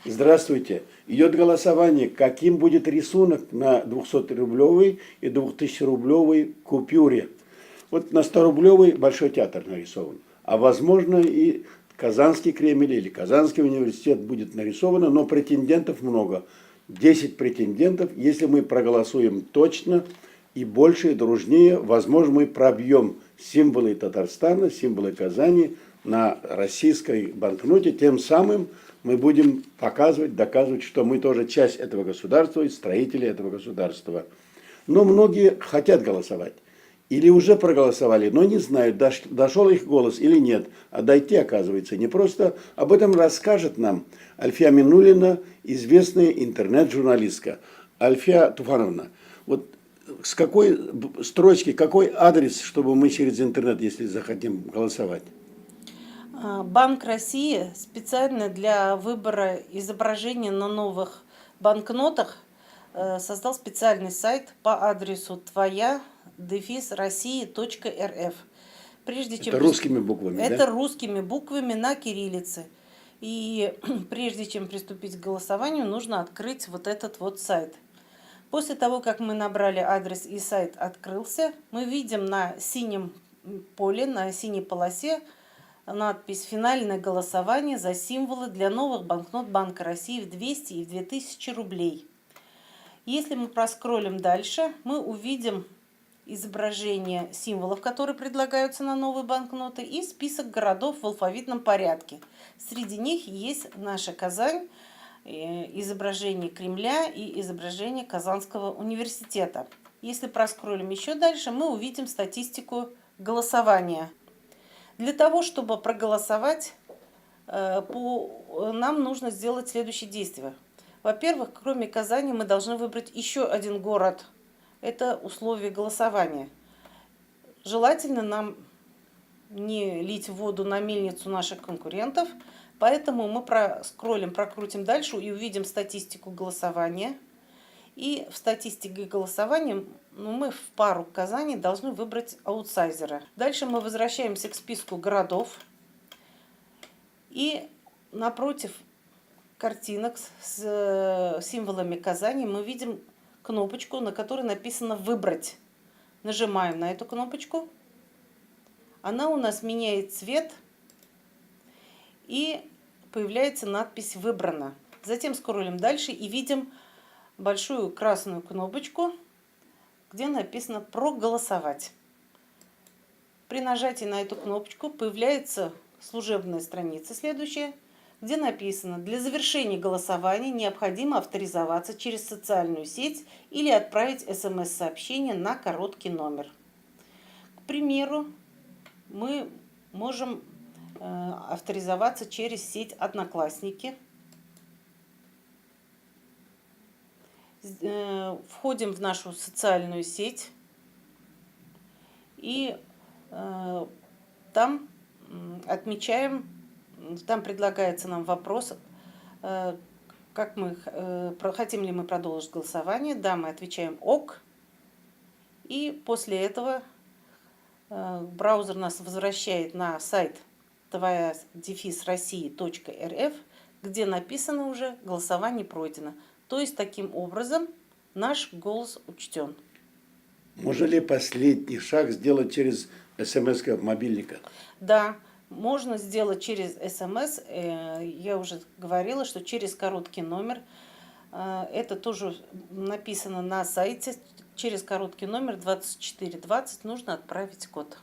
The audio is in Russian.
Здравствуйте. Идет голосование, каким будет рисунок на 200-рублевой и 2000-рублевой купюре. Вот на 100-рублевой Большой театр нарисован. А возможно и Казанский Кремль или Казанский университет будет нарисовано, но претендентов много. 10 претендентов. Если мы проголосуем точно и больше, и дружнее, возможно, мы пробьем символы Татарстана, символы Казани на российской банкноте. Тем самым мы будем показывать, доказывать, что мы тоже часть этого государства и строители этого государства. Но многие хотят голосовать. Или уже проголосовали, но не знают, дошел их голос или нет. А дойти, оказывается, не просто. Об этом расскажет нам Альфия Минулина, известная интернет-журналистка. Альфия Туфановна, вот с какой строчки, какой адрес, чтобы мы через интернет, если захотим голосовать? Банк России специально для выбора изображения на новых банкнотах создал специальный сайт по адресу твоя-россия.рф. Это русскими буквами, Это да? русскими буквами на кириллице. И прежде чем приступить к голосованию, нужно открыть вот этот вот сайт. После того, как мы набрали адрес и сайт открылся, мы видим на синем поле, на синей полосе надпись «Финальное голосование за символы для новых банкнот Банка России в 200 и в 2000 рублей». Если мы проскроллим дальше, мы увидим изображение символов, которые предлагаются на новые банкноты, и список городов в алфавитном порядке. Среди них есть наша Казань, изображение Кремля и изображение Казанского университета. Если проскроллим еще дальше, мы увидим статистику голосования. Для того, чтобы проголосовать, нам нужно сделать следующие действия. Во-первых, кроме Казани, мы должны выбрать еще один город. Это условие голосования. Желательно нам не лить воду на мельницу наших конкурентов, поэтому мы проскроллим, прокрутим дальше и увидим статистику голосования. И в статистике голосования мы в пару к Казани должны выбрать аутсайзера. Дальше мы возвращаемся к списку городов. И напротив картинок с символами Казани мы видим кнопочку, на которой написано «Выбрать». Нажимаем на эту кнопочку. Она у нас меняет цвет. И появляется надпись «Выбрано». Затем скроллим дальше и видим большую красную кнопочку, где написано «Проголосовать». При нажатии на эту кнопочку появляется служебная страница следующая, где написано: для завершения голосования необходимо авторизоваться через социальную сеть или отправить смс-сообщение на короткий номер. К примеру, мы можем авторизоваться через сеть Одноклассники. Входим в нашу социальную сеть и там отмечаем, там предлагается нам вопрос, хотим ли мы продолжить голосование. Да, мы отвечаем «Ок». И после этого браузер нас возвращает на сайт твоя-россия.рф, где написано уже «Голосование пройдено». То есть, таким образом, наш голос учтен. Можно ли последний шаг сделать через смс мобильника? Да, можно сделать через смс. Я уже говорила, что через короткий номер. Это тоже написано на сайте. Через короткий номер 2420 нужно отправить код.